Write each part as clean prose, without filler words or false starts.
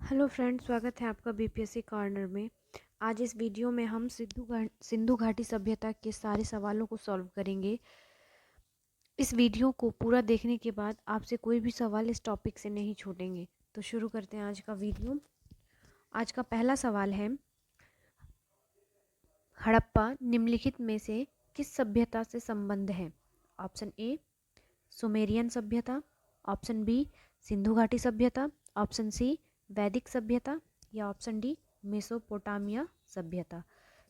Hello friends, स्वागत है आपका बीपीएससी कॉर्नर में। आज इस वीडियो में हम सिंधु घाटी सभ्यता के सारे सवालों को सॉल्व करेंगे। इस वीडियो को पूरा देखने के बाद आपसे कोई भी सवाल इस टॉपिक से नहीं छूटेंगे। तो शुरू करते हैं आज का वीडियो। आज का पहला सवाल है, हड़प्पा निम्नलिखित में से किस सभ्यता से संबंध है? ऑप्शन ए सुमेरियन सभ्यता, ऑप्शन बी सिंधु घाटी सभ्यता, ऑप्शन सी वैदिक सभ्यता या ऑप्शन डी मेसोपोटामिया सभ्यता।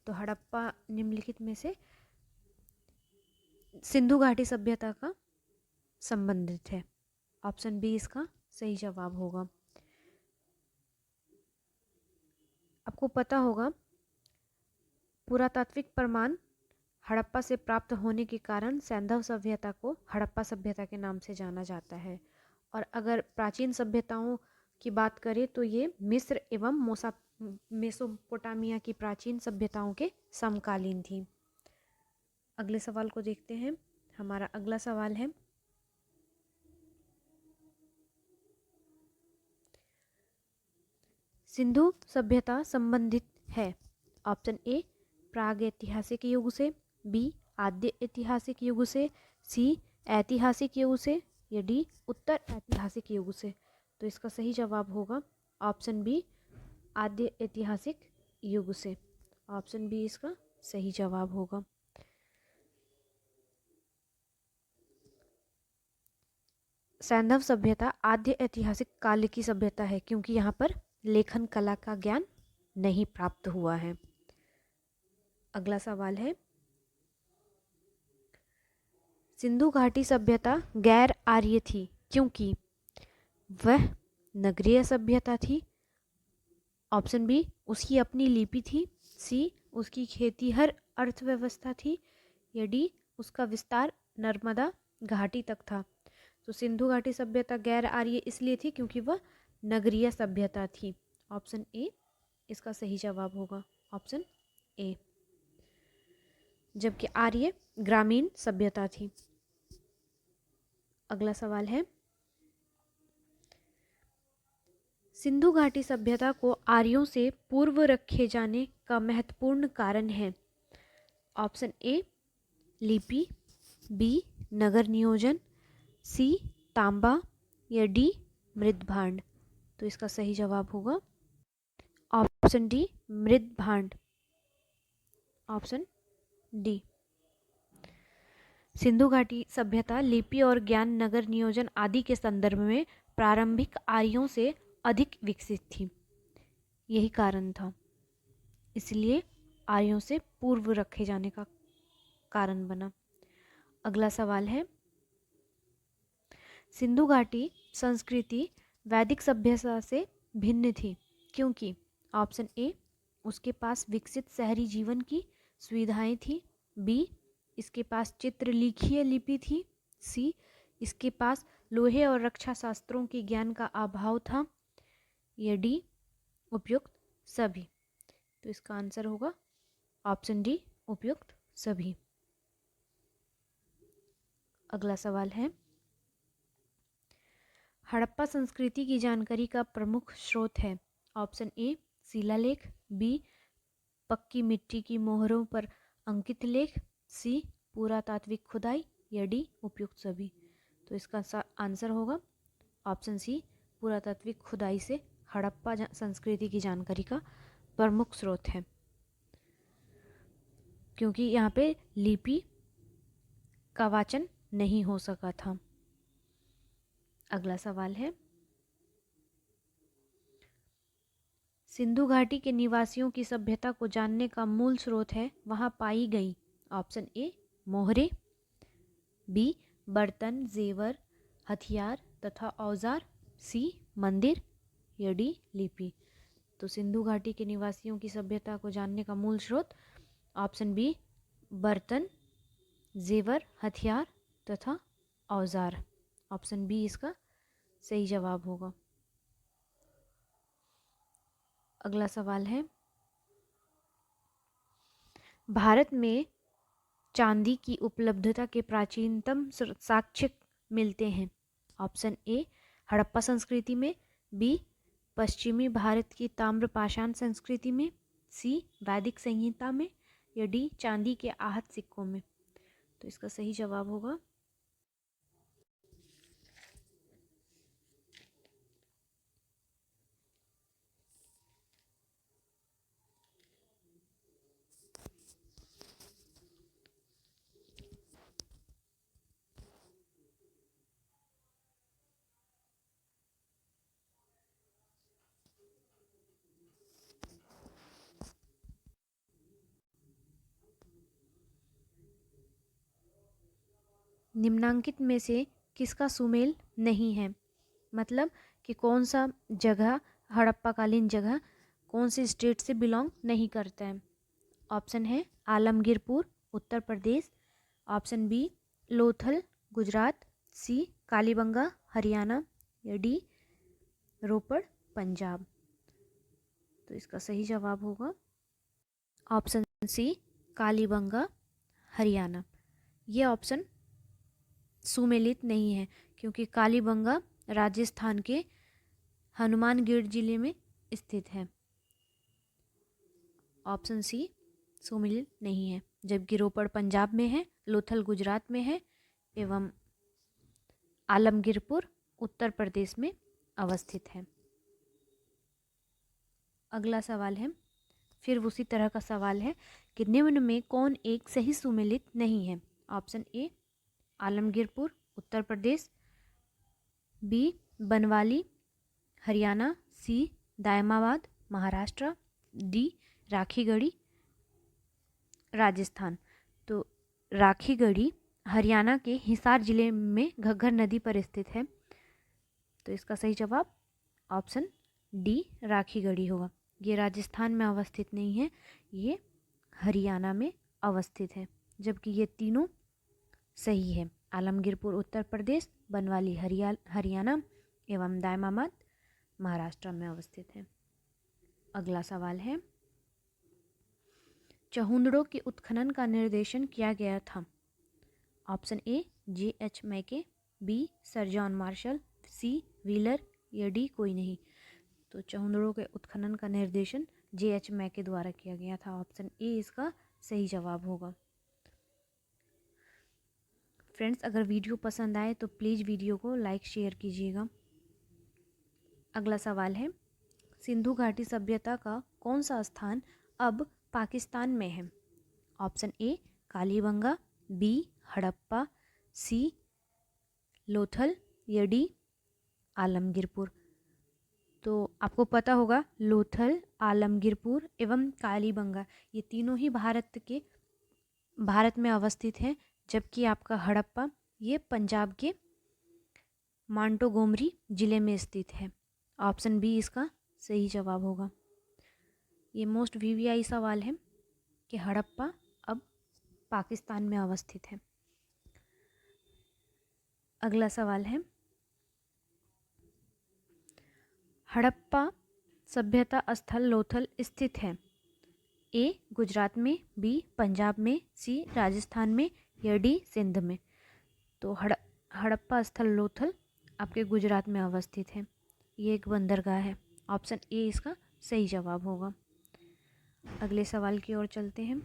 तो हड़प्पा निम्नलिखित में से सिंधु घाटी सभ्यता का संबंधित है। ऑप्शन बी इसका सही जवाब होगा। आपको पता होगा, पुरातात्विक प्रमाण हड़प्पा से प्राप्त होने के कारण सैंधव सभ्यता को हड़प्पा सभ्यता के नाम से जाना जाता है। और अगर प्राचीन सभ्यताओं की बात करें तो ये मिस्र एवं मेसोपोटामिया की प्राचीन सभ्यताओं के समकालीन थी। अगले सवाल को देखते हैं। हमारा अगला सवाल है, सिंधु सभ्यता संबंधित है। ऑप्शन ए प्रागैतिहासिक युग से, बी आद्य ऐतिहासिक युग से, सी ऐतिहासिक युग से या डी उत्तर ऐतिहासिक युग से। तो इसका सही जवाब होगा ऑप्शन बी आद्य ऐतिहासिक युग से। ऑप्शन बी इसका सही जवाब होगा। सैंधव सभ्यता आद्य ऐतिहासिक काल की सभ्यता है क्योंकि यहाँ पर लेखन कला का ज्ञान नहीं प्राप्त हुआ है। अगला सवाल है, सिंधु घाटी सभ्यता गैर आर्य थी क्योंकि वह नगरीय सभ्यता थी। ऑप्शन बी उसकी अपनी लिपि थी, सी उसकी खेतीहर अर्थव्यवस्था थी या डी उसका विस्तार नर्मदा घाटी तक था। तो सिंधु घाटी सभ्यता गैर आर्य इसलिए थी क्योंकि वह नगरीय सभ्यता थी। ऑप्शन ए इसका सही जवाब होगा, ऑप्शन ए। जबकि आर्य ग्रामीण सभ्यता थी। अगला सवाल है, सिंधु घाटी सभ्यता को आर्यों से पूर्व रखे जाने का महत्वपूर्ण कारण है। ऑप्शन ए लिपि, बी नगर नियोजन, सी तांबा या डी मृदभांड। तो इसका सही जवाब होगा ऑप्शन डी मृदभांड। Option D. सिंधु घाटी सभ्यता लिपि और ज्ञान नगर नियोजन आदि के संदर्भ में प्रारंभिक आर्यों से अधिक विकसित थी। यही कारण था, इसलिए आर्यों से पूर्व रखे जाने का कारण बना। अगला सवाल है, सिंधु घाटी संस्कृति वैदिक सभ्यता से भिन्न थी क्योंकि ऑप्शन ए उसके पास विकसित शहरी जीवन की सुविधाएं थी, बी इसके पास चित्रलिखीय लिपि थी, सी इसके पास लोहे और रक्षा शास्त्रों के ज्ञान का अभाव था या डी उपयुक्त सभी। तो इसका आंसर होगा ऑप्शन डी उपयुक्त सभी। अगला सवाल है, हड़प्पा संस्कृति की जानकारी का प्रमुख स्रोत है। ऑप्शन ए शिलालेख, बी पक्की मिट्टी की मोहरों पर अंकित लेख, सी पुरातात्विक खुदाई या डी उपयुक्त सभी। तो इसका आंसर होगा ऑप्शन सी पुरातात्विक खुदाई से हड़प्पा संस्कृति की जानकारी का प्रमुख स्रोत है क्योंकि यहाँ पे लिपि का वाचन नहीं हो सका था। अगला सवाल है, सिंधु घाटी के निवासियों की सभ्यता को जानने का मूल स्रोत है वहां पाई गई। ऑप्शन ए मोहरे, बी बर्तन जेवर हथियार तथा औजार, सी मंदिर या डी लिपि। तो सिंधु घाटी के निवासियों की सभ्यता को जानने का मूल स्रोत ऑप्शन बी बर्तन जेवर हथियार तथा औजार। ऑप्शन बी इसका सही जवाब होगा। अगला सवाल है, भारत में चांदी की उपलब्धता के प्राचीनतम साक्ष्य मिलते हैं। ऑप्शन ए हड़प्पा संस्कृति में, बी पश्चिमी भारत की ताम्रपाषाण संस्कृति में, सी वैदिक संहिता में, या डी चांदी के आहत सिक्कों में। तो इसका सही जवाब होगा निम्नांकित में से किसका सुमेल नहीं है, मतलब कि कौन सा जगह, हड़प्पाकालीन जगह कौन से स्टेट से बिलोंग नहीं करता है। ऑप्शन है आलमगीरपुर उत्तर प्रदेश, ऑप्शन बी लोथल गुजरात, सी कालीबंगा हरियाणा, या डी रोपड़ पंजाब। तो इसका सही जवाब होगा ऑप्शन सी कालीबंगा हरियाणा। ये ऑप्शन सुमेलित नहीं है क्योंकि कालीबंगा राजस्थान के हनुमानगढ़ जिले में स्थित है। ऑप्शन सी सुमेलित नहीं है, जबकि रोपड़ पंजाब में है, लोथल गुजरात में है एवं आलमगीरपुर उत्तर प्रदेश में अवस्थित है। अगला सवाल है, फिर उसी तरह का सवाल है कि निम्न में कौन एक सही सुमेलित नहीं है। Option A Alamgirpur Uttar Pradesh, B Banawali Haryana, C Daimabad Maharashtra, D Rakhigarhi Rajasthan. तो राखीगढ़ी हरियाणा के हिसार जिले में घग्गर नदी पर स्थित है। तो इसका सही जवाब ऑप्शन डी राखीगढ़ी होगा। ये राजस्थान में अवस्थित नहीं है, ये हरियाणा में अवस्थित है, जबकि ये तीनों सही है। आलमगीरपुर उत्तर प्रदेश, बनवाली हरियाणा एवं दायमाबाद महाराष्ट्र में अवस्थित है। अगला सवाल है, चहुंदड़ों के उत्खनन का निर्देशन किया गया था। Option A J.H. मैके, बी सर जॉन मार्शल, सी व्हीलर, या डी कोई नहीं। तो चहुंदड़ों के उत्खनन का निर्देशन J.H. मैके द्वारा किया गया था। ऑप्शन ए इसका सही जवाब होगा। फ्रेंड्स, अगर वीडियो पसंद आए तो प्लीज़ वीडियो को लाइक शेयर कीजिएगा। अगला सवाल है, सिंधु घाटी सभ्यता का कौन सा स्थान अब पाकिस्तान में है। Option A Kalibangan, B Harappa, C Lothal, या डी आलमगीरपुर। तो आपको पता होगा लोथल, आलमगीरपुर एवं कालीबंगा ये तीनों ही भारत में अवस्थित हैं, जबकि आपका हड़प्पा ये पंजाब के मांटोगोमरी जिले में स्थित है। ऑप्शन बी इसका सही जवाब होगा। ये मोस्ट वीवीआई सवाल है कि हड़प्पा अब पाकिस्तान में अवस्थित है। अगला सवाल है, हड़प्पा सभ्यता स्थल लोथल स्थित है। ए गुजरात में, बी पंजाब में, सी राजस्थान में, या डी सिंध में। तो हड़प्पा स्थल लोथल आपके गुजरात में अवस्थित है। ये एक बंदरगाह है। ऑप्शन ए इसका सही जवाब होगा। अगले सवाल की ओर चलते हैं।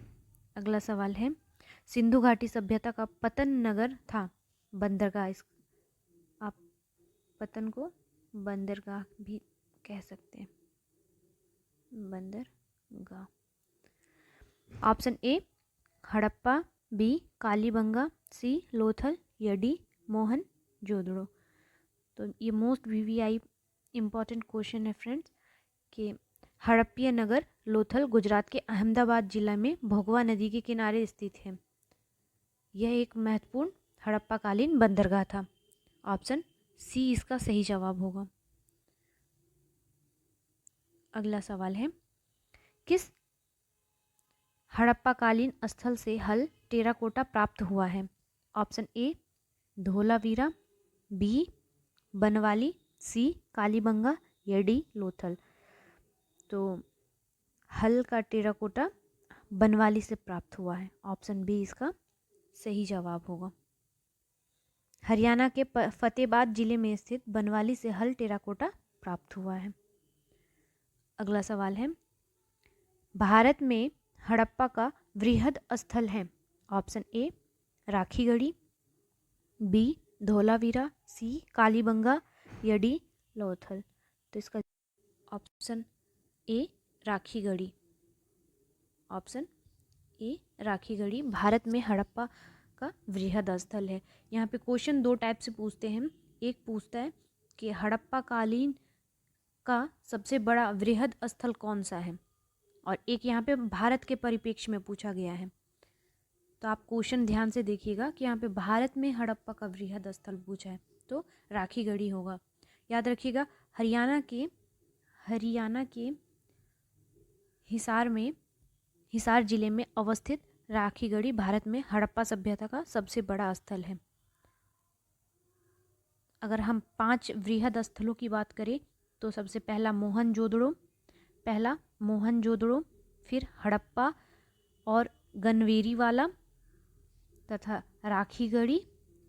अगला सवाल है, सिंधु घाटी सभ्यता का पतन नगर था बंदरगाह। आप पतन को बंदरगाह भी कह सकते हैं, बंदरगाह। Option A Harappa, B Kalibangan, C Lothal, या डी मोहनजोदड़ो। तो ये मोस्ट वीवीआई इम्पॉर्टेंट क्वेश्चन है फ्रेंड्स कि हड़प्पीय नगर लोथल गुजरात के अहमदाबाद जिला में भोगवा नदी के किनारे स्थित है। यह एक महत्वपूर्ण हड़प्पाकालीन बंदरगाह था। ऑप्शन सी इसका सही जवाब होगा। अगला सवाल है, किस हड़प्पाकालीन स्थल से हल टेराकोटा प्राप्त हुआ है। ऑप्शन ए धोलावीरा, बी बनवाली, सी कालीबंगा, या डी लोथल। तो हल का टेराकोटा बनवाली से प्राप्त हुआ है। ऑप्शन बी इसका सही जवाब होगा। हरियाणा के फतेहाबाद जिले में स्थित बनवाली से हल टेराकोटा प्राप्त हुआ है। अगला सवाल है, भारत में हड़प्पा का वृहद स्थल है। Option A Rakhigarhi, B Dholavira, C Kalibangan या डी लोथल। तो इसका option A Rakhigarhi. Option A Rakhigarhi Bharat में हड़प्पा का वृहद स्थल है। यहाँ पे क्वेश्चन दो टाइप से पूछते हैं। एक पूछता है कि हड़प्पा कालीन का सबसे बड़ा वृहद स्थल कौन सा है, और एक यहाँ पे भारत के परिप्रेक्ष्य में पूछा गया है। तो आप क्वेश्चन ध्यान से देखिएगा कि यहाँ पे भारत में हड़प्पा का वृहद स्थल पूछा है, तो राखीगढ़ी होगा। याद रखिएगा, हरियाणा के हिसार जिले में अवस्थित राखीगढ़ी भारत में हड़प्पा सभ्यता का सबसे बड़ा स्थल है। अगर हम 5 वृहद स्थलों की बात करें तो सबसे पहला मोहनजोदड़ो, फिर हड़प्पा और गनवेरीवाला तथा राखीगढ़ी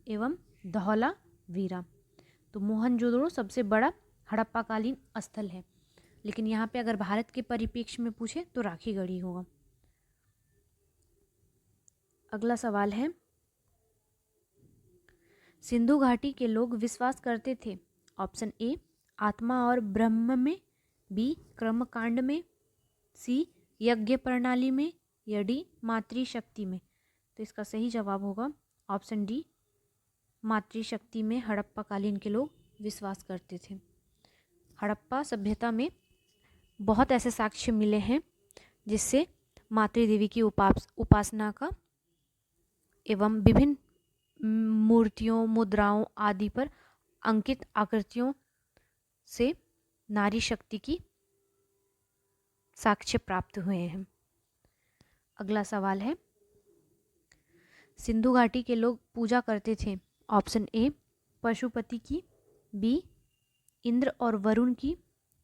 एवं धौलावीरा। तो मोहनजोदड़ो सबसे बड़ा हड़प्पाकालीन स्थल है, लेकिन यहाँ पे अगर भारत के परिप्रेक्ष्य में पूछे तो राखीगढ़ी होगा। अगला सवाल है, सिंधु घाटी के लोग विश्वास करते थे। ऑप्शन ए आत्मा और ब्रह्म में, बी कर्मकांड में, सी यज्ञ प्रणाली में या डी मातृशक्ति में। तो इसका सही जवाब होगा ऑप्शन डी मातृशक्ति में हड़प्पा कालीन के लोग विश्वास करते थे। हड़प्पा सभ्यता में बहुत ऐसे साक्ष्य मिले हैं जिससे मातृदेवी की उपासना का एवं विभिन्न मूर्तियों, मुद्राओं आदि पर अंकित आकृतियों से नारी शक्ति की साक्ष्य प्राप्त हुए हैं। अगला सवाल है, सिंधु घाटी के लोग पूजा करते थे। ऑप्शन ए पशुपति की, बी इंद्र और वरुण की,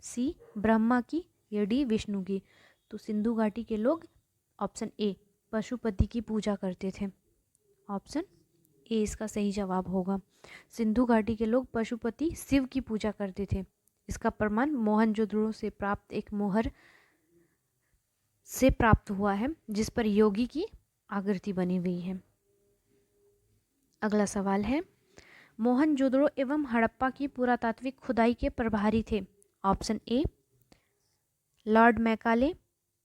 सी ब्रह्मा की या डी विष्णु की। तो सिंधु घाटी के लोग ऑप्शन ए पशुपति की पूजा करते थे। ऑप्शन ए इसका सही जवाब होगा। सिंधु घाटी के लोग पशुपति शिव की पूजा करते थे। इसका प्रमाण मोहनजोदड़ो से प्राप्त एक मोहर से प्राप्त हुआ है जिस पर योगी की आकृति बनी हुई है। अगला सवाल है, मोहनजोदड़ो एवं हड़प्पा की पुरातात्विक खुदाई के प्रभारी थे। Option A lord Macaulay,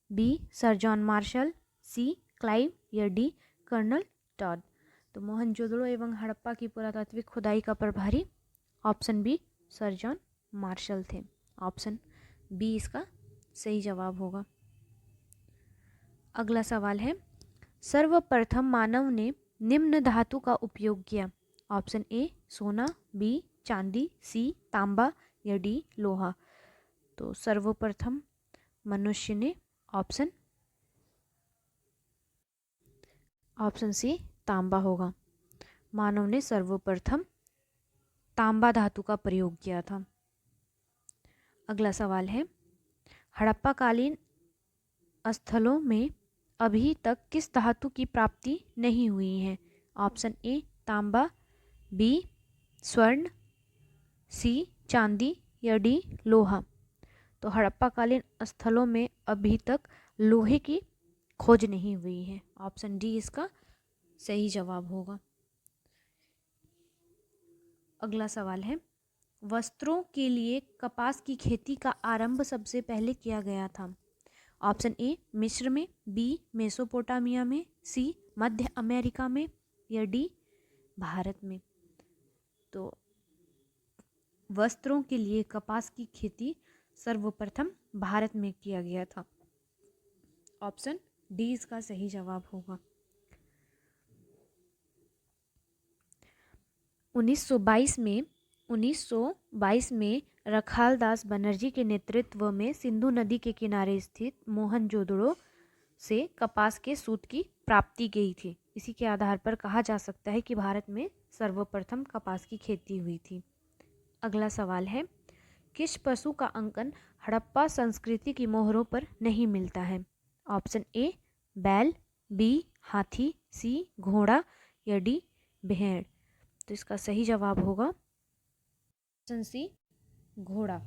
B sir John Marshall, C Clive या डी कर्नल टॉड। तो मोहनजोदड़ो एवं हड़प्पा की पुरातात्विक खुदाई का प्रभारी option B sir John Marshall थे। ऑप्शन बी इसका सही जवाब होगा। अगला सवाल है, सर्वप्रथम मानव ने निम्न धातु का उपयोग किया। ऑप्शन ए सोना, बी चांदी, सी तांबा या डी लोहा। तो सर्वप्रथम मनुष्य ने ऑप्शन सी तांबा होगा। मानव ने सर्वप्रथम तांबा धातु का प्रयोग किया था। अगला सवाल है, हड़प्पाकालीन स्थलों में अभी तक किस धातु की प्राप्ति नहीं हुई है। ऑप्शन ए तांबा, बी स्वर्ण, सी चांदी या डी लोहा। तो हड़प्पाकालीन स्थलों में अभी तक लोहे की खोज नहीं हुई है। ऑप्शन डी इसका सही जवाब होगा। अगला सवाल है, वस्त्रों के लिए कपास की खेती का आरंभ सबसे पहले किया गया था। ऑप्शन ए मिस्र में, बी मेसोपोटामिया में, सी मध्य अमेरिका में या डी भारत में। तो वस्त्रों के लिए कपास की खेती सर्वप्रथम भारत में किया गया था। ऑप्शन डी इसका सही जवाब होगा। 1922 में रखालदास बनर्जी के नेतृत्व में सिंधु नदी के किनारे स्थित मोहनजोदड़ो से कपास के सूत की प्राप्ति गई थी। इसी के आधार पर कहा जा सकता है कि भारत में सर्वप्रथम कपास की खेती हुई थी। अगला सवाल है, किस पशु का अंकन हड़प्पा संस्कृति की मोहरों पर नहीं मिलता है। ऑप्शन ए बैल, बी हाथी, सी घोड़ा या डी भेड़। तो इसका सही जवाब होगा ऑप्शन सी घोड़ा।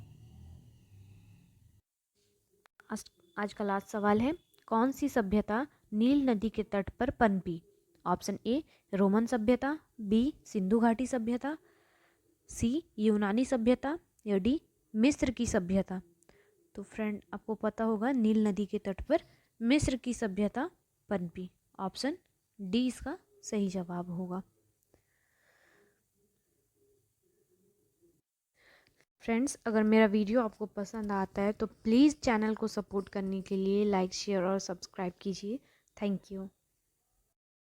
आज का लास्ट सवाल है, कौन सी सभ्यता नील नदी के तट पर पनपी? ऑप्शन ए रोमन सभ्यता, बी सिंधु घाटी सभ्यता, सी यूनानी सभ्यता या डी मिस्र की सभ्यता। तो फ्रेंड आपको पता होगा नील नदी के तट पर मिस्र की सभ्यता पनपी। ऑप्शन डी इसका सही जवाब होगा। फ्रेंड्स, अगर मेरा वीडियो आपको पसंद आता है तो प्लीज़ चैनल को सपोर्ट करने के लिए लाइक, शेयर और सब्सक्राइब कीजिए। Thank you.